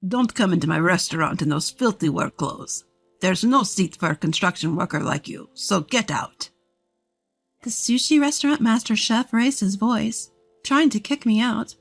Don't come into my restaurant in those filthy work clothes. There's no seat for a construction worker like you, so get out. The sushi restaurant master chef raised his voice, trying to kick me out.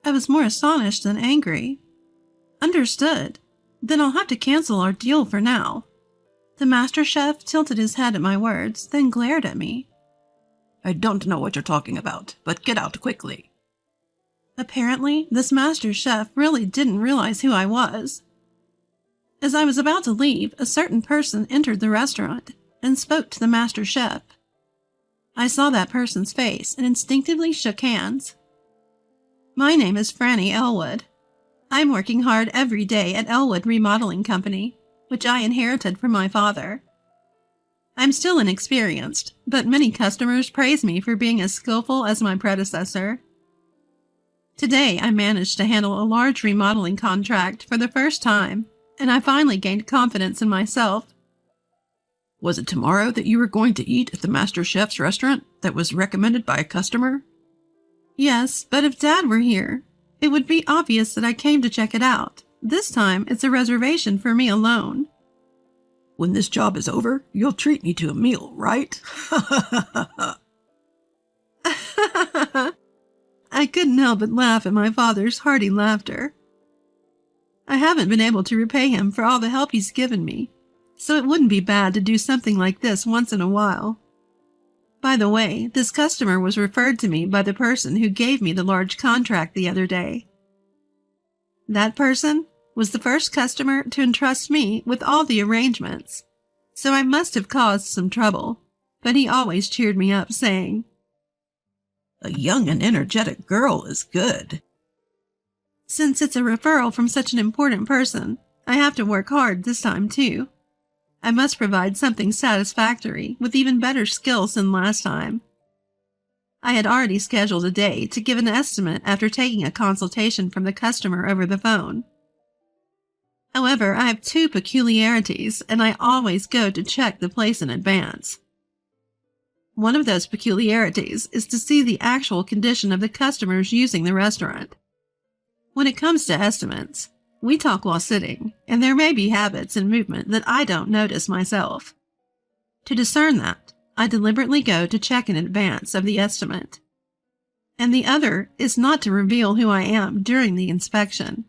I was more astonished than angry. Understood. Then I'll have to cancel our deal for now. The master chef tilted his head at my words, then glared at me. I don't know what you're talking about, but get out quickly. Apparently, this master chef really didn't realize who I was. As I was about to leave, a certain person entered the restaurant and spoke to the master chef. I saw that person's face and instinctively shook hands. My name is Franny Elwood. I'm working hard every day at Elwood Remodeling Company, which I inherited from my father. I'm still inexperienced, but many customers praise me for being as skillful as my predecessor. Today, I managed to handle a large remodeling contract for the first time, and I finally gained confidence in myself. Was it tomorrow that you were going to eat at the master chef's restaurant that was recommended by a customer? Yes, but if Dad were here, it would be obvious that I came to check it out. This time, it's a reservation for me alone. When this job is over, you'll treat me to a meal, right? I couldn't help but laugh at my father's hearty laughter. I haven't been able to repay him for all the help he's given me, so it wouldn't be bad to do something like this once in a while. By the way, this customer was referred to me by the person who gave me the large contract the other day. That person was the first customer to entrust me with all the arrangements, so I must have caused some trouble, but he always cheered me up, saying, "A young and energetic girl is good." Since it's a referral from such an important person, I have to work hard this time too. I must provide something satisfactory with even better skills than last time. I had already scheduled a day to give an estimate after taking a consultation from the customer over the phone. However, I have two peculiarities, and I always go to check the place in advance. One of those peculiarities is to see the actual condition of the customers using the restaurant. When it comes to estimates, we talk while sitting, and there may be habits and movement that I don't notice myself. To discern that, I deliberately go to check in advance of the estimate. And the other is not to reveal who I am during the inspection.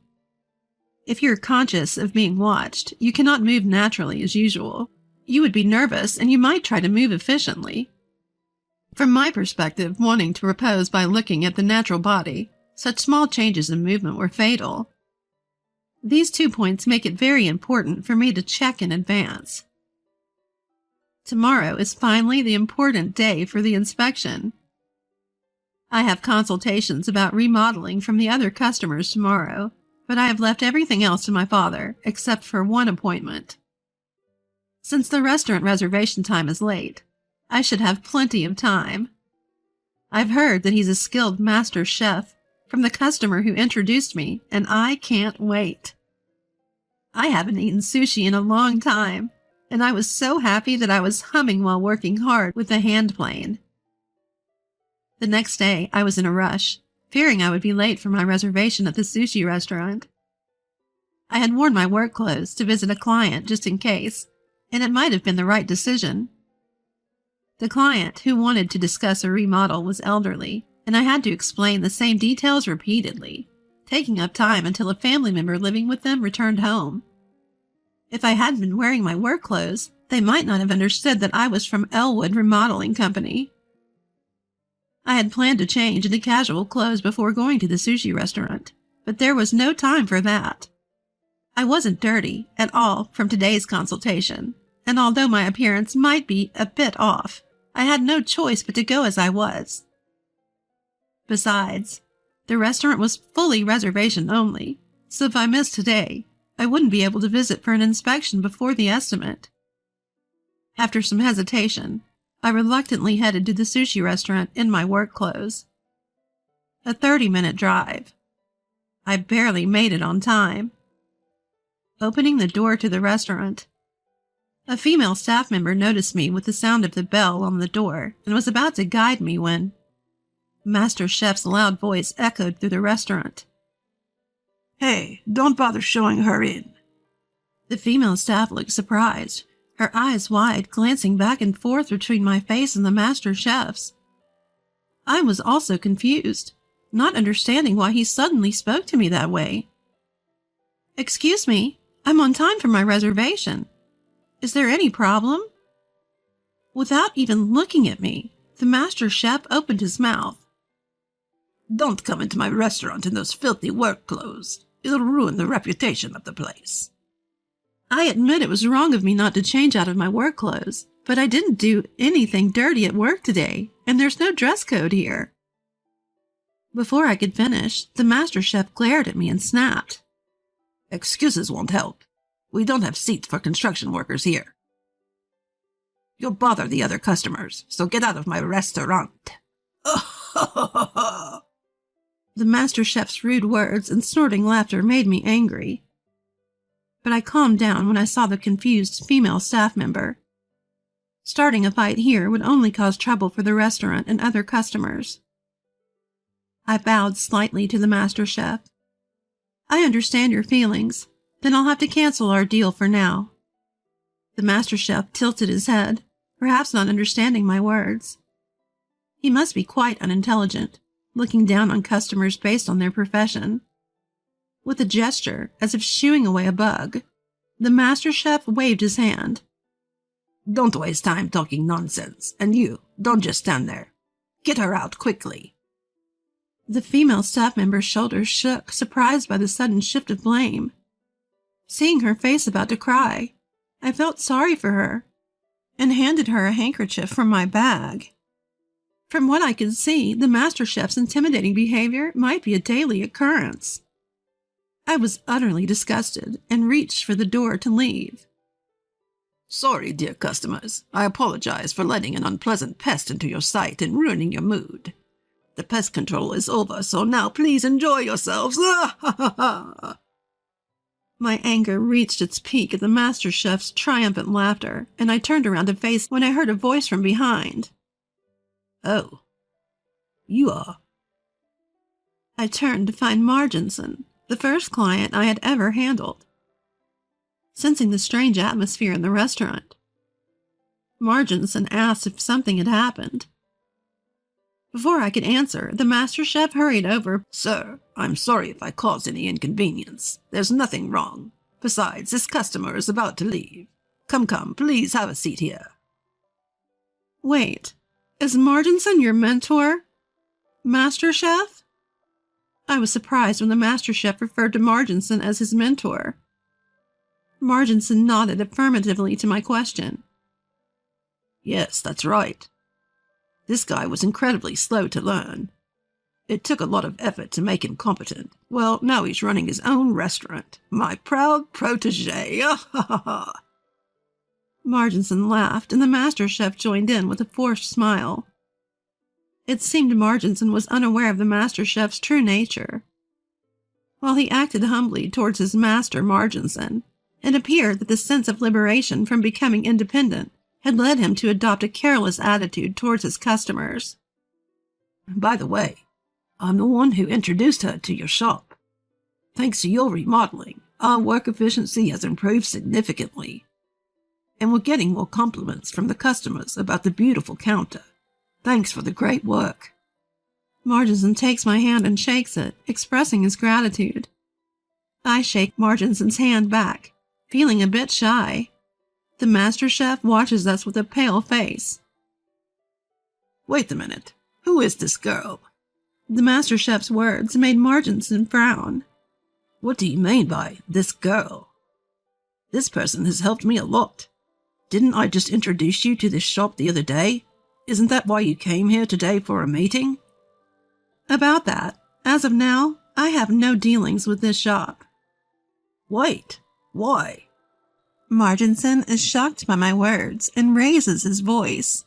If you're conscious of being watched, you cannot move naturally as usual. You would be nervous and you might try to move efficiently. From my perspective, wanting to repose by looking at the natural body, such small changes in movement were fatal. These 2 points make it very important for me to check in advance. Tomorrow is finally the important day for the inspection. I have consultations about remodeling from the other customers tomorrow, but I have left everything else to my father, except for one appointment. Since the restaurant reservation time is late, I should have plenty of time. I've heard that he's a skilled master chef from the customer who introduced me, and I can't wait. I haven't eaten sushi in a long time, and I was so happy that I was humming while working hard with the hand plane. The next day, I was in a rush, fearing I would be late for my reservation at the sushi restaurant. I had worn my work clothes to visit a client just in case, and it might have been the right decision. The client who wanted to discuss a remodel was elderly, and I had to explain the same details repeatedly, taking up time until a family member living with them returned home. If I hadn't been wearing my work clothes, they might not have understood that I was from Elwood Remodeling Company. I had planned to change into casual clothes before going to the sushi restaurant, but there was no time for that. I wasn't dirty at all from today's consultation, and although my appearance might be a bit off, I had no choice but to go as I was. Besides, the restaurant was fully reservation only, so if I missed today, I wouldn't be able to visit for an inspection before the estimate. After some hesitation, I reluctantly headed to the sushi restaurant in my work clothes. A 30-minute drive. I barely made it on time. Opening the door to the restaurant, a female staff member noticed me with the sound of the bell on the door and was about to guide me when Master Chef's loud voice echoed through the restaurant. Hey, don't bother showing her in. The female staff looked surprised, her eyes wide, glancing back and forth between my face and the master chef's. I was also confused, not understanding why he suddenly spoke to me that way. "Excuse me, I'm on time for my reservation. Is there any problem?" Without even looking at me, the master chef opened his mouth. Don't come into my restaurant in those filthy work clothes. It'll ruin the reputation of the place. I admit it was wrong of me not to change out of my work clothes, but I didn't do anything dirty at work today, and there's no dress code here. Before I could finish, the master chef glared at me and snapped. Excuses won't help. We don't have seats for construction workers here. You'll bother the other customers, so get out of my restaurant. The master chef's rude words and snorting laughter made me angry. But I calmed down when I saw the confused female staff member. Starting a fight here would only cause trouble for the restaurant and other customers. I bowed slightly to the master chef. "I understand your feelings. Then I'll have to cancel our deal for now." The master chef tilted his head, perhaps not understanding my words. He must be quite unintelligent, looking down on customers based on their profession. With a gesture, as if shooing away a bug, the master chef waved his hand. Don't waste time talking nonsense, and you, don't just stand there. Get her out quickly. The female staff member's shoulders shook, surprised by the sudden shift of blame. Seeing her face about to cry, I felt sorry for her and handed her a handkerchief from my bag. From what I could see, the master chef's intimidating behavior might be a daily occurrence. I was utterly disgusted and reached for the door to leave. Sorry, dear customers. I apologize for letting an unpleasant pest into your sight and ruining your mood. The pest control is over, so now please enjoy yourselves. My anger reached its peak at the master chef's triumphant laughter, and I turned around to face when I heard a voice from behind. Oh, you are. I turned to find Marginson, the first client I had ever handled. Sensing the strange atmosphere in the restaurant, Marginson asked if something had happened. Before I could answer, the master chef hurried over. Sir, I'm sorry if I caused any inconvenience. There's nothing wrong. Besides, this customer is about to leave. Come, please have a seat here. Wait, is Marginson your mentor? Master chef? I was surprised when the master chef referred to Marginson as his mentor. Marginson nodded affirmatively to my question. Yes, that's right. This guy was incredibly slow to learn. It took a lot of effort to make him competent. Well, now he's running his own restaurant. My proud protege. Marginson laughed, and the master chef joined in with a forced smile. It seemed Marginson was unaware of the master chef's true nature. While he acted humbly towards his master, Marginson, it appeared that the sense of liberation from becoming independent had led him to adopt a careless attitude towards his customers. By the way, I'm the one who introduced her to your shop. Thanks to your remodeling, our work efficiency has improved significantly. And we're getting more compliments from the customers about the beautiful counter. Thanks for the great work. Marginson takes my hand and shakes it, expressing his gratitude. I shake Marginson's hand back, feeling a bit shy. The master chef watches us with a pale face. Wait a minute. Who is this girl? The master chef's words made Marginson frown. What do you mean by this girl? This person has helped me a lot. Didn't I just introduce you to this shop the other day? Isn't that why you came here today for a meeting? About that, as of now, I have no dealings with this shop. Wait, why? Marginson is shocked by my words and raises his voice.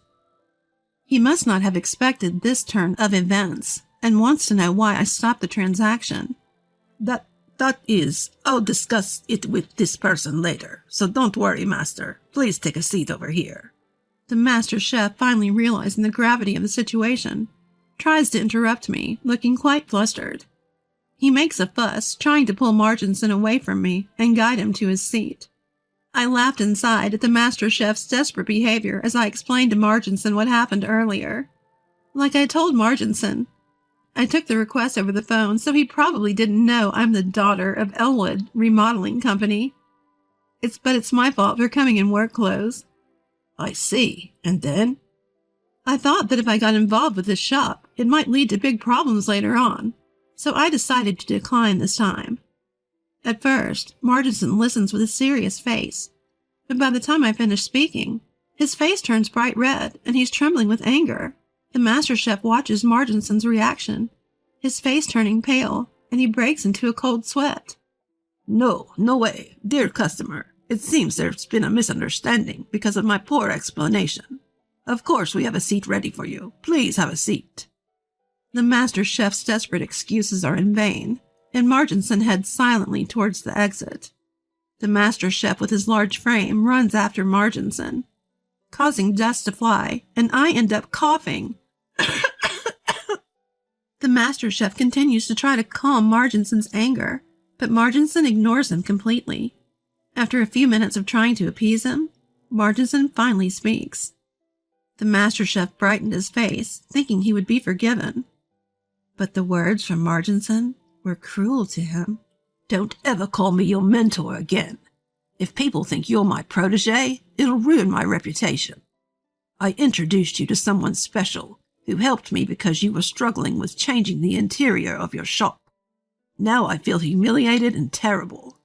He must not have expected this turn of events and wants to know why I stopped the transaction. That is, I'll discuss it with this person later, so don't worry, master. Please take a seat over here. The master chef, finally realizing the gravity of the situation, tries to interrupt me, looking quite flustered. He makes a fuss, trying to pull Marginson away from me and guide him to his seat. I laughed inside at the master chef's desperate behavior as I explained to Marginson what happened earlier. Like I told Marginson, I took the request over the phone, so he probably didn't know I'm the daughter of Elwood Remodeling Company. But it's my fault for coming in work clothes. I see. And then? I thought that if I got involved with this shop, it might lead to big problems later on, so I decided to decline this time. At first, Marginson listens with a serious face, but by the time I finish speaking, his face turns bright red and he's trembling with anger. The master chef watches Marginson's reaction, his face turning pale, and he breaks into a cold sweat. No way, dear customer. It seems there's been a misunderstanding because of my poor explanation. Of course we have a seat ready for you. Please have a seat. The master chef's desperate excuses are in vain, and Marginson heads silently towards the exit. The master chef with his large frame runs after Marginson, causing dust to fly, and I end up coughing. The master chef continues to try to calm Marginson's anger, but Marginson ignores him completely. After a few minutes of trying to appease him, Marginson finally speaks. The master chef brightened his face, thinking he would be forgiven. But the words from Marginson were cruel to him. Don't ever call me your mentor again. If people think you're my protege, it'll ruin my reputation. I introduced you to someone special who helped me because you were struggling with changing the interior of your shop. Now I feel humiliated and terrible.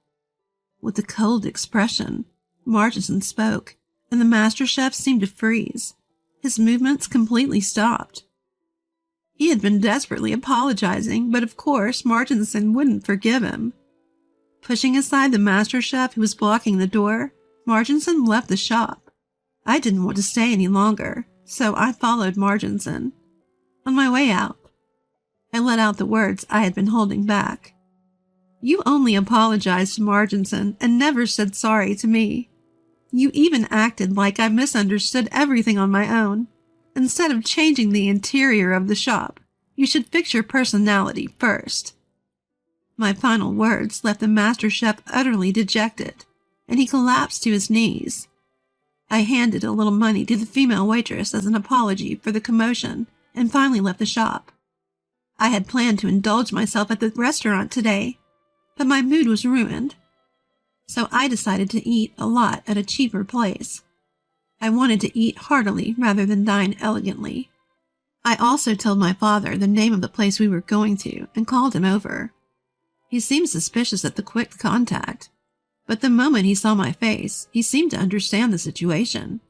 With a cold expression, Marginson spoke, and the master chef seemed to freeze. His movements completely stopped. He had been desperately apologizing, but of course Marginson wouldn't forgive him. Pushing aside the master chef who was blocking the door, Marginson left the shop. I didn't want to stay any longer, so I followed Marginson. On my way out, I let out the words I had been holding back. You only apologized to Marginson and never said sorry to me. You even acted like I misunderstood everything on my own. Instead of changing the interior of the shop, you should fix your personality first. My final words left the master chef utterly dejected, and he collapsed to his knees. I handed a little money to the female waitress as an apology for the commotion and finally left the shop. I had planned to indulge myself at the restaurant today, but my mood was ruined, so I decided to eat a lot at a cheaper place. I wanted to eat heartily rather than dine elegantly. I also told my father the name of the place we were going to and called him over. He seemed suspicious at the quick contact, but the moment he saw my face, he seemed to understand the situation.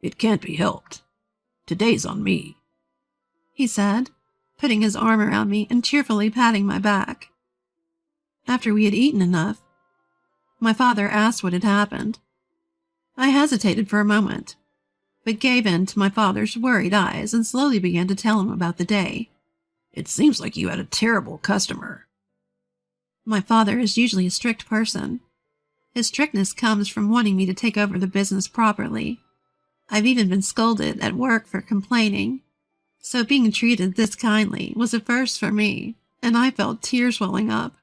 It can't be helped. Today's on me, he said, putting his arm around me and cheerfully patting my back. After we had eaten enough, my father asked what had happened. I hesitated for a moment, but gave in to my father's worried eyes and slowly began to tell him about the day. It seems like you had a terrible customer. My father is usually a strict person. His strictness comes from wanting me to take over the business properly. I've even been scolded at work for complaining, so being treated this kindly was a first for me, and I felt tears welling up.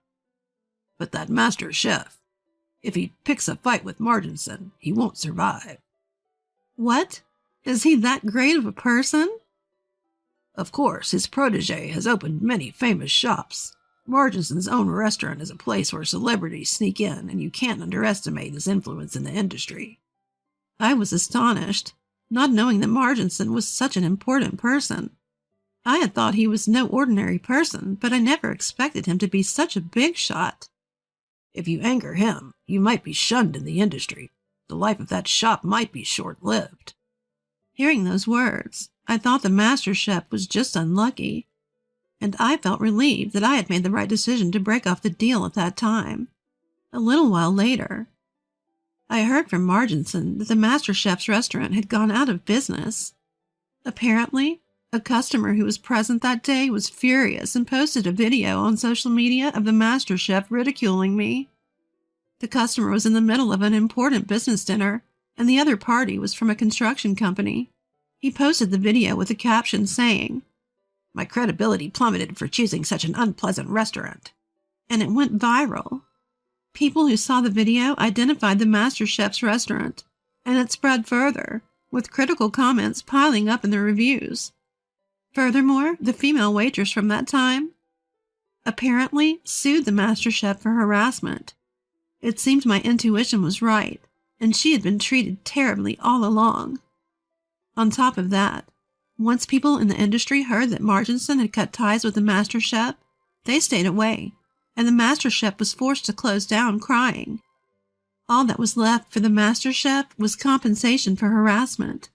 But that master chef, if he picks a fight with Marginson, he won't survive. What? Is he that great of a person? Of course, his protege has opened many famous shops. Marginson's own restaurant is a place where celebrities sneak in, and you can't underestimate his influence in the industry. I was astonished, not knowing that Marginson was such an important person. I had thought he was no ordinary person, but I never expected him to be such a big shot. If you anger him, you might be shunned in the industry. The life of that shop might be short-lived. Hearing those words, I thought the master chef was just unlucky, and I felt relieved that I had made the right decision to break off the deal at that time. A little while later, I heard from Marginson that the master chef's restaurant had gone out of business. Apparently, a customer who was present that day was furious and posted a video on social media of the master chef ridiculing me. The customer was in the middle of an important business dinner, and the other party was from a construction company. He posted the video with a caption saying, "My credibility plummeted for choosing such an unpleasant restaurant. and it went viral. People who saw the video identified the Master Chef's restaurant, and it spread further, with critical comments piling up in the reviews. Furthermore, the female waitress from that time apparently sued the Master Chef for harassment. It seemed my intuition was right, and she had been treated terribly all along. On top of that, once people in the industry heard that Marginson had cut ties with the Master Chef, they stayed away, and the Master Chef was forced to close down crying. All that was left for the Master Chef was compensation for harassment.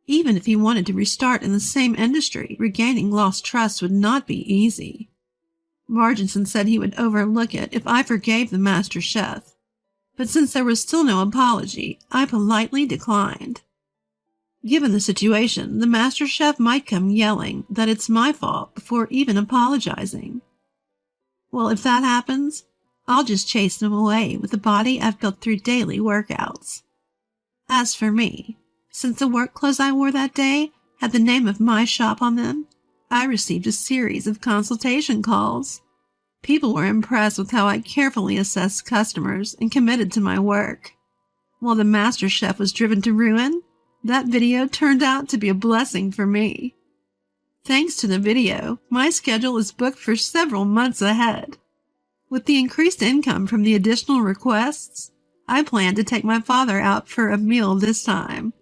Even if he wanted to restart in the same industry, regaining lost trust would not be easy. Marginson said he would overlook it if I forgave the Master Chef, but since there was still no apology, I politely declined. Given the situation, the Master Chef might come yelling that it's my fault before even apologizing. Well, if that happens, I'll just chase them away with the body I've built through daily workouts. As for me, since the work clothes I wore that day had the name of my shop on them, I received a series of consultation calls. People were impressed with how I carefully assessed customers and committed to my work. While the Master Chef was driven to ruin, that video turned out to be a blessing for me. Thanks to the video, my schedule is booked for several months ahead. With the increased income from the additional requests, I plan to take my father out for a meal this time.